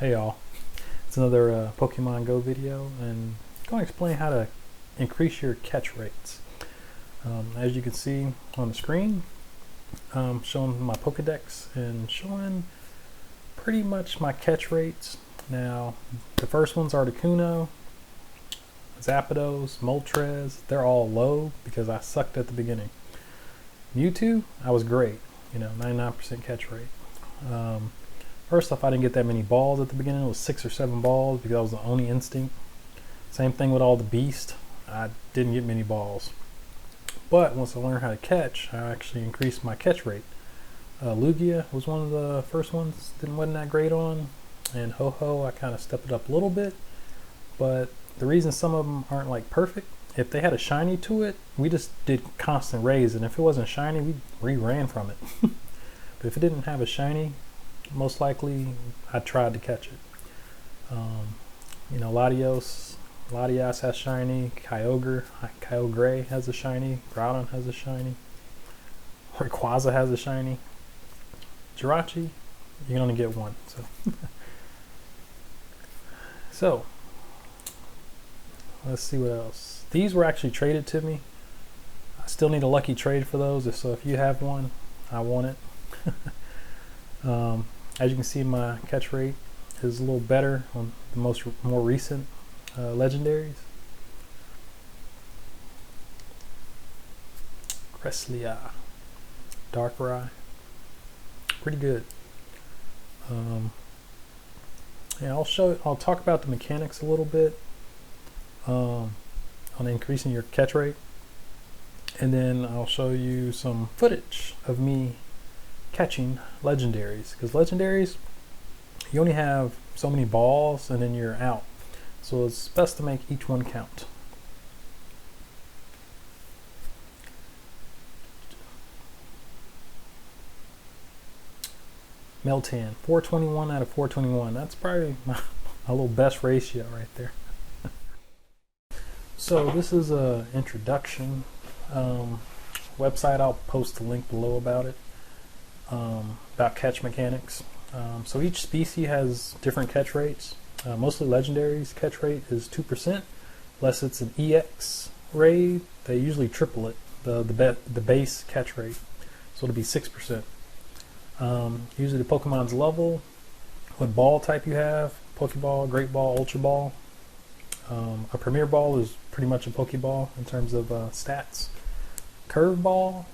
Hey y'all, it's another Pokemon Go video, and I'm going to explain how to increase your catch rates. As you can see on the screen, showing my Pokedex and showing pretty much my catch rates. Now, the first ones are Articuno, Zapdos, Moltres. They're all low because I sucked at the beginning. Mewtwo, I was great, 99% catch rate. First off, I didn't get that many balls at the beginning. It was 6 or 7 balls because I was the only instinct. Same thing with all the beasts. I didn't get many balls. But once I learned how to catch, I actually increased my catch rate. Lugia was one of the first ones that wasn't that great on. And Ho-Ho, I kind of stepped it up a little bit. But the reason some of them aren't like perfect, if they had a shiny to it, we just did constant raise. And if it wasn't shiny, we ran from it. But if it didn't have a shiny, most likely I tried to catch it. Latias has shiny, Kyogre has a shiny, Groudon has a shiny, Rayquaza has a shiny. Jirachi, you can only get one. So let's see what else. These were actually traded to me. I still need a lucky trade for those, so if you have one, I want it. As you can see, my catch rate is a little better on the more recent legendaries. Cresselia, Darkrai, pretty good. I'll talk about the mechanics a little bit on increasing your catch rate, and then I'll show you some footage of me catching legendaries, because legendaries, you only have so many balls and then you're out, so it's best to make each one count. Meltan, 421 out of 421. That's probably my little best ratio right there. So this is a introduction website. I'll post the link below about it. About catch mechanics. So each species has different catch rates. Mostly legendaries catch rate is 2%, unless it's an EX raid. They usually triple it, the base catch rate, so it'll be 6%. Usually the Pokemon's level, what ball type you have, Pokeball, Great Ball, Ultra Ball. A Premier Ball is pretty much a Pokeball in terms of stats. Curve Ball,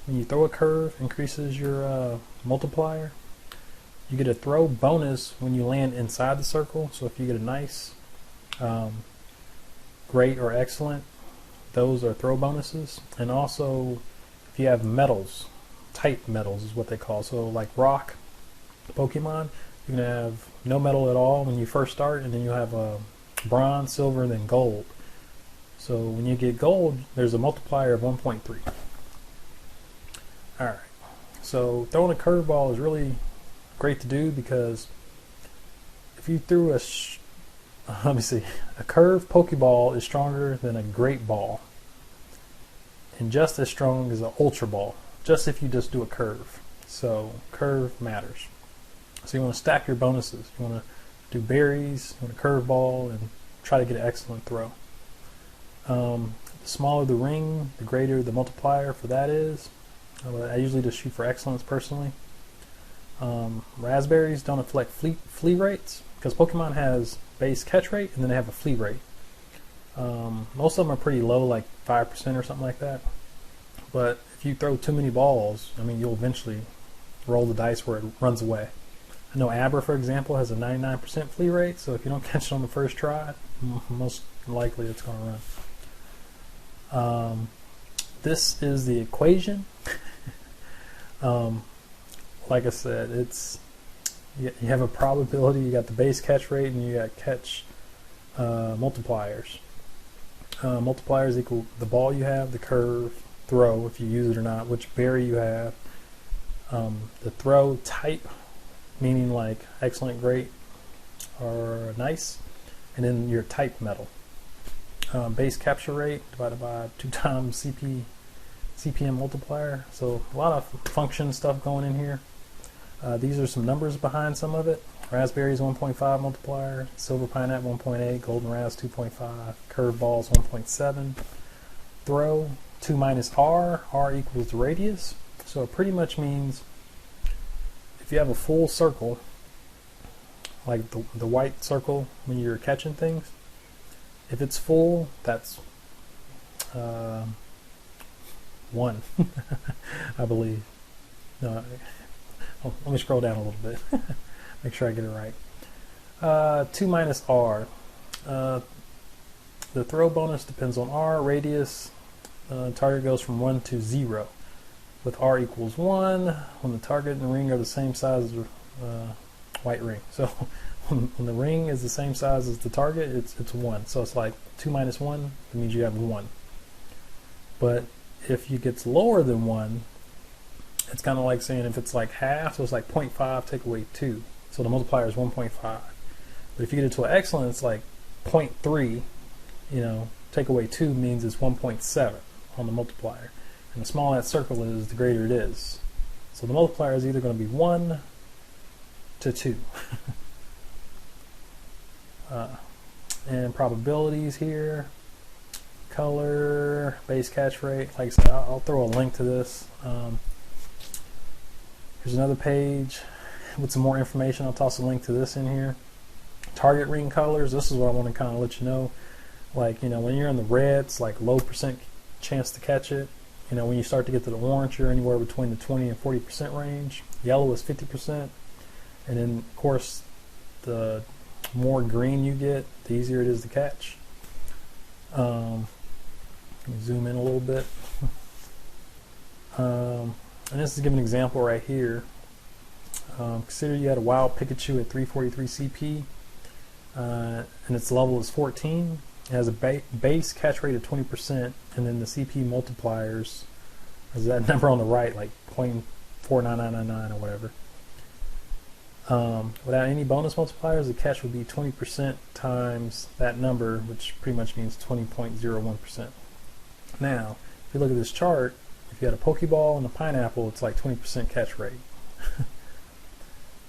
when you throw a curve, increases your multiplier. You get a throw bonus when you land inside the circle. So if you get a nice, great, or excellent, those are throw bonuses. And also, if you have metals, type metals is what they call. So like rock Pokemon, you can have no metal at all when you first start, and then you have a bronze, silver, and then gold. So when you get gold, there's a multiplier of 1.3. Alright, so throwing a curveball is really great to do, because if you threw let me see, a curved Pokeball is stronger than a Great Ball, and just as strong as an Ultra Ball, just if you just do a curve. So curve matters. So you want to stack your bonuses. You want to do berries, you want a curveball, and try to get an excellent throw. The smaller the ring, the greater the multiplier for that is. I usually just shoot for excellence personally. Raspberries don't affect flea rates, because Pokemon has base catch rate and then they have a flea rate. Most of them are pretty low, like 5% or something like that. But if you throw too many balls, you'll eventually roll the dice where it runs away. I know Abra, for example, has a 99% flea rate, so if you don't catch it on the first try, most likely it's going to run. This is the equation. Like I said, you have a probability, you got the base catch rate, and you got catch multipliers. Multipliers equal the ball you have, the curve, throw, if you use it or not, which berry you have, the throw type, meaning like excellent, great, or nice, and then your type metal. Base capture rate divided by 2 times CPM multiplier. So a lot of function stuff going in here. These are some numbers behind some of it. Raspberries 1.5 multiplier, silver pineapple 1.8, golden raz 2.5, curveballs 1.7, throw 2 minus r, r equals the radius. So it pretty much means if you have a full circle, like the white circle when you're catching things, if it's full, that's 1, I believe. No, let me scroll down a little bit. Make sure I get it right. 2 minus r. The throw bonus depends on r, radius. Target goes from 1 to 0. With r equals 1, when the target and the ring are the same size as the white ring. So when the ring is the same size as the target, it's 1. So it's like 2 minus 1, that means you have 1. But if it gets lower than 1, it's kind of like saying if it's like half, so it's like 0.5 take away 2. So the multiplier is 1.5. But if you get it to an excellent, it's like 0.3, take away 2 means it's 1.7 on the multiplier. And the smaller that circle is, the greater it is. So the multiplier is either going to be 1 to 2. And probabilities here, color, base catch rate. Like I said, I'll throw a link to this. Here's another page with some more information. I'll toss a link to this in here. Target ring colors. This is what I want to kind of let you know. Like, when you're in the red, it's like low percent chance to catch it. When you start to get to the orange, you're anywhere between the 20 and 40% range. Yellow is 50%. And then, of course, the more green you get, the easier it is to catch. Let me zoom in a little bit. And this is giving an example right here. Consider you had a wild Pikachu at 343 CP, and its level is 14. It has a base catch rate of 20%, and then the CP multipliers is that number on the right, like 0.49999 or whatever. Without any bonus multipliers, the catch would be 20% times that number, which pretty much means 20.01%. Now, if you look at this chart, if you had a Pokeball and a pineapple, it's like 20% catch rate.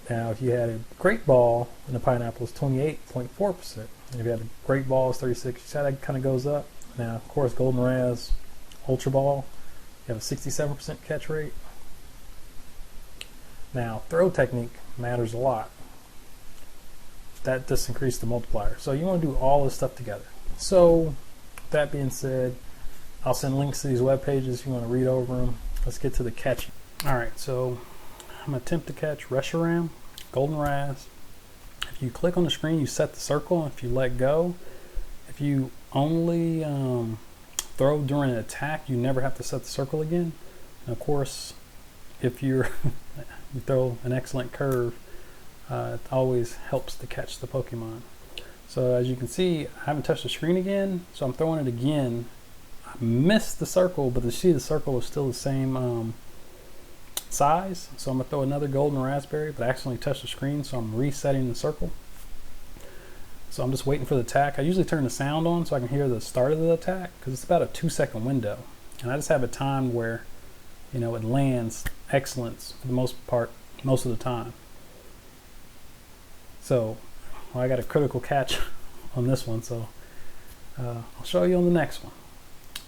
Now, if you had a great ball and a pineapple, it's 28.4%. And if you had a great ball, it's 36. You see how that kind of goes up? Now, of course, golden raz, ultra ball, you have a 67% catch rate. Now, throw technique matters a lot. That just increased the multiplier. So you want to do all this stuff together. So, that being said, I'll send links to these web pages if you want to read over them. Let's get to the catching. Alright, so I'm going to attempt to catch Reshiram, golden raz. If you click on the screen, you set the circle. If you let go, if you only throw during an attack, you never have to set the circle again. And of course, if you throw an excellent curve, it always helps to catch the Pokemon. So as you can see, I haven't touched the screen again, so I'm throwing it again. I missed the circle, but you see the circle is still the same size. So I'm going to throw another golden raspberry, but I accidentally touched the screen, so I'm resetting the circle. So I'm just waiting for the attack. I usually turn the sound on so I can hear the start of the attack, because it's about a 2-second window. And I just have a time where, it lands excellence for the most part, most of the time. So, I got a critical catch on this one, so I'll show you on the next one.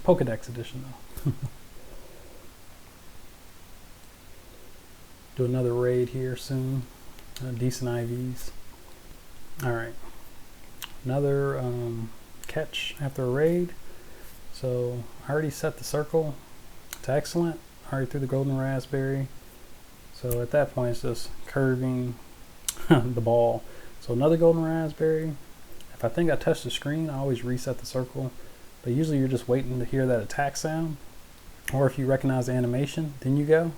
Pokedex edition, though. Do another raid here soon. Decent IVs. Alright. Another catch after a raid. So I already set the circle to excellent. I already threw the golden raspberry. So at that point it's just curving the ball. So another golden raspberry. If I think I touched the screen, I always reset the circle. But usually you're just waiting to hear that attack sound. Or if you recognize the animation, then you go.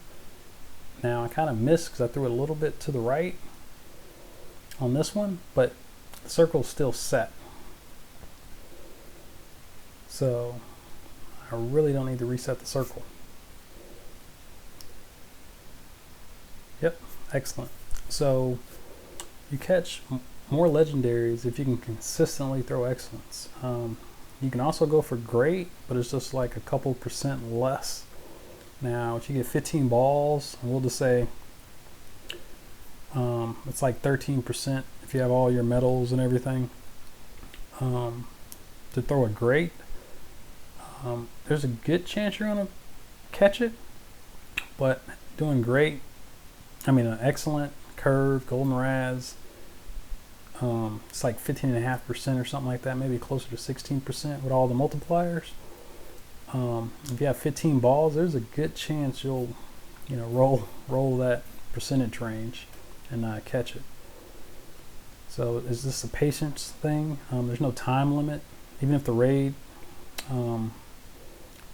Now I kind of missed because I threw it a little bit to the right on this one, but the circle's still set. So I really don't need to reset the circle. Yep, excellent. So you catch more legendaries if you can consistently throw excellence. You can also go for great, but it's just like a couple % less. Now, if you get 15 balls, and we'll just say It's like 13% if you have all your metals and everything. To throw a great, there's a good chance you're gonna catch it, but doing great, I mean an excellent, curve, golden raz, it's like 15.5% or something like that, maybe closer to 16% with all the multipliers. If you have 15 balls, there's a good chance you'll, roll that percentage range and catch it. So is this a patience thing? There's no time limit. Even if the raid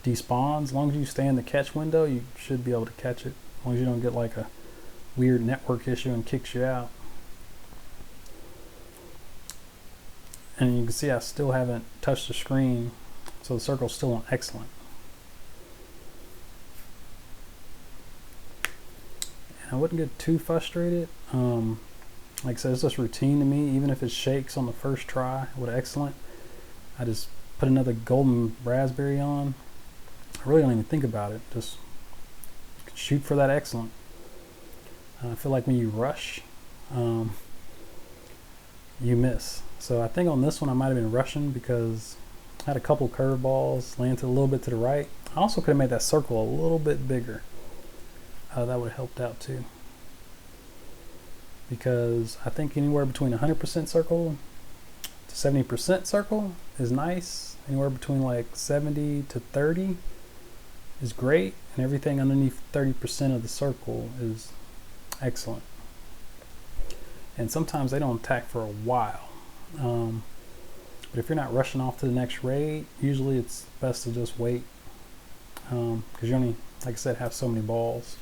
despawns, as long as you stay in the catch window, you should be able to catch it. As long as you don't get like a weird network issue and kicks you out. And you can see I still haven't touched the screen, so the circle's still on excellent. And I wouldn't get too frustrated. Like I said, it's just routine to me. Even if it shakes on the first try with excellent, I just put another golden raspberry on. I really don't even think about it. Just shoot for that excellent. I feel like when you rush, you miss. So I think on this one I might have been rushing because I had a couple curveballs landed a little bit to the right. I also could have made that circle a little bit bigger. That would have helped out too. Because I think anywhere between 100% circle to 70% circle is nice. Anywhere between like 70 to 30 is great. And everything underneath 30% of the circle is excellent. And sometimes they don't attack for a while. But if you're not rushing off to the next raid, usually it's best to just wait. Because you only, like I said, have so many balls.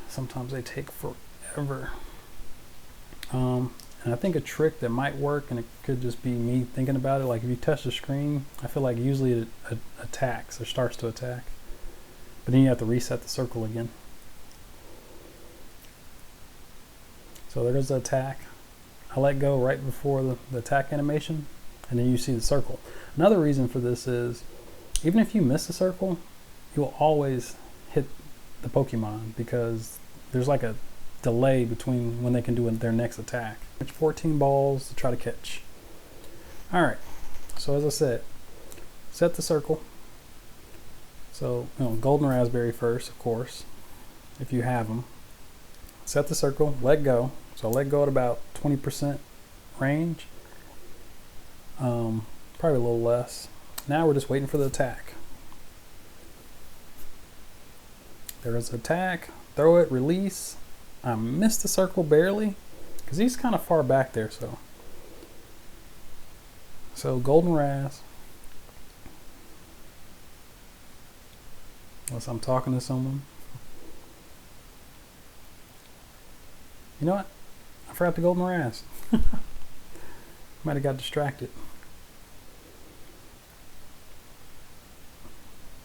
Sometimes they take forever. And I think a trick that might work, and it could just be me thinking about it, like if you touch the screen, I feel like usually it attacks or starts to attack. But then you have to reset the circle again. So there goes the attack. I let go right before the attack animation, and then you see the circle. Another reason for this is, even if you miss the circle, you'll always hit the Pokemon because there's like a delay between when they can do their next attack. It's 14 balls to try to catch. Alright, so as I said, set the circle. So, golden raspberry first, of course, if you have them. Set the circle, let go. So let go at about 20% range. Probably a little less. Now we're just waiting for the attack. There is an attack. Throw it, release. I missed the circle barely because he's kind of far back there. So golden raz. Unless I'm talking to someone. You know what? I forgot the golden raz. Might have got distracted.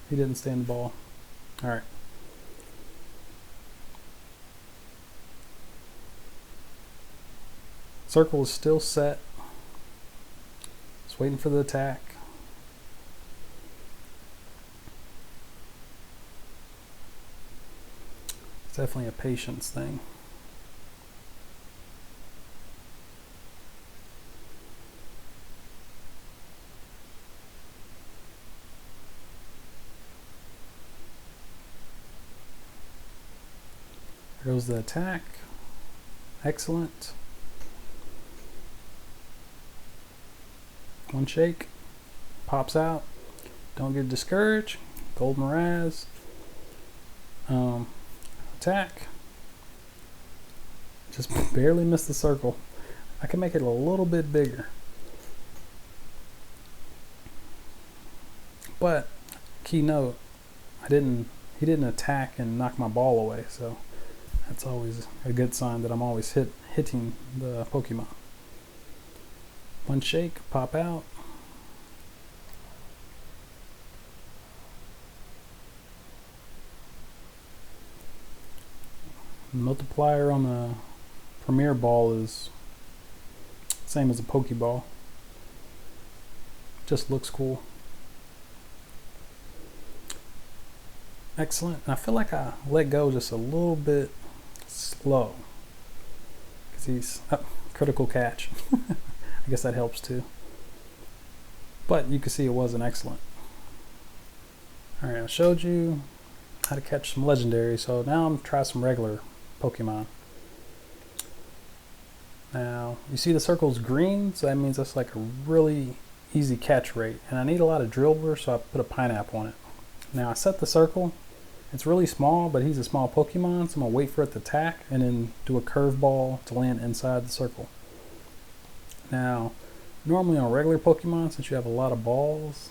He didn't stand the ball. Alright. Circle is still set. Just waiting for the attack. It's definitely a patience thing. There goes the attack. Excellent. One shake. Pops out. Don't get discouraged. Golden raz. Attack. Just barely missed the circle. I can make it a little bit bigger. But key note, he didn't attack and knock my ball away, so that's always a good sign that I'm always hitting the Pokemon. One shake, pop out. The multiplier on the Premier Ball is the same as a Pokeball. Just looks cool. Excellent. And I feel like I let go just a little bit slow. Because he's critical catch. I guess that helps too. But you can see it wasn't excellent. Alright, I showed you how to catch some legendary, so now I'm going to try some regular Pokemon. Now, you see the circle's green, so that means that's like a really easy catch rate. And I need a lot of drillbur, so I put a pineapple on it. Now, I set the circle. It's really small, but he's a small Pokemon, so I'm going to wait for it to attack and then do a curveball to land inside the circle. Now, normally on regular Pokemon, since you have a lot of balls,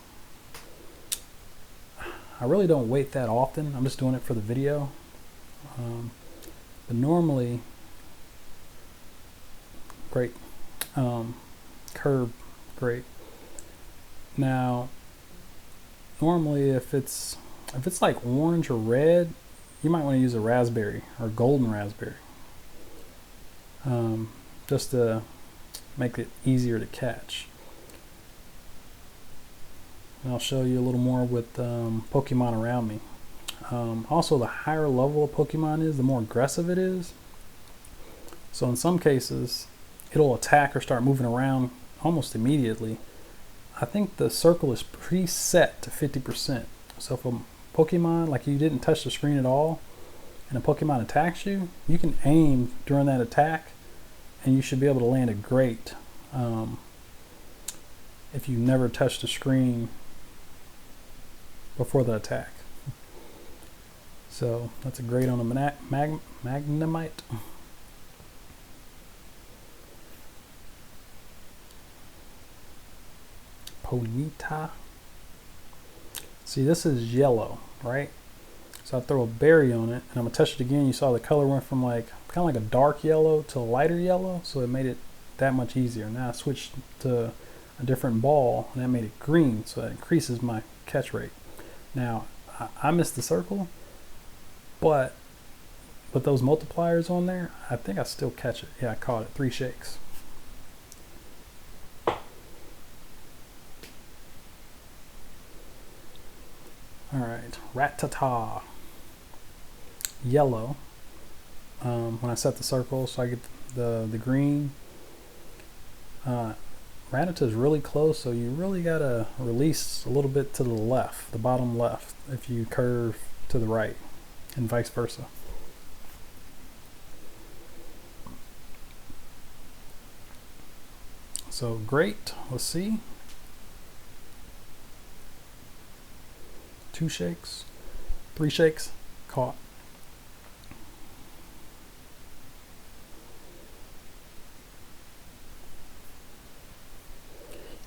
I really don't wait that often. I'm just doing it for the video. But normally, great. Curve, great. Now, normally if it's like orange or red, you might want to use a raspberry or golden raspberry. Just to make it easier to catch. And I'll show you a little more with Pokemon around me. Also, the higher level a Pokemon is, the more aggressive it is. So in some cases, it'll attack or start moving around almost immediately. I think the circle is preset to 50%. So if a Pokemon, like you didn't touch the screen at all, and a Pokemon attacks you, you can aim during that attack, and you should be able to land it great if you never touch the screen before the attack. So that's a great on a Magnemite. Ponyta. See, this is yellow, right? So I throw a berry on it, and I'm gonna touch it again. You saw the color went from like kind of like a dark yellow to a lighter yellow, so it made it that much easier. Now I switched to a different ball, and that made it green, so that increases my catch rate. Now I missed the circle, but with those multipliers on there, I think I still catch it. Yeah, I caught it. 3 shakes. Alright, Rattata. Yellow. When I set the circle, so I get the green. Rattata is really close, so you really gotta release a little bit to the left, the bottom left, if you curve to the right, and vice versa. So great, let's see. 2 shakes, 3 shakes, caught.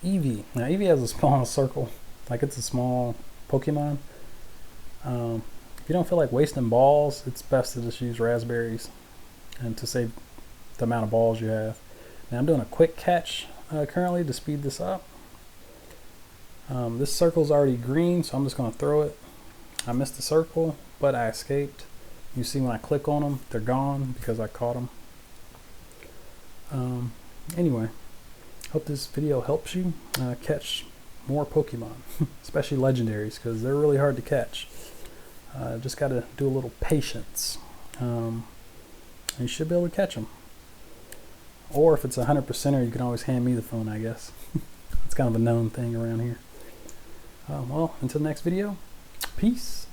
Eevee. Now Eevee has a small circle, like it's a small Pokemon. If you don't feel like wasting balls, it's best to just use raspberries and to save the amount of balls you have. Now I'm doing a quick catch currently to speed this up. This circle's already green, so I'm just going to throw it. I missed the circle, but I escaped. You see when I click on them, they're gone because I caught them. Anyway, hope this video helps you catch more Pokemon, especially legendaries, because they're really hard to catch. Just got to do a little patience. And you should be able to catch them. Or if it's 100%er, you can always hand me the phone, I guess. It's kind of a known thing around here. Well, until the next video, peace.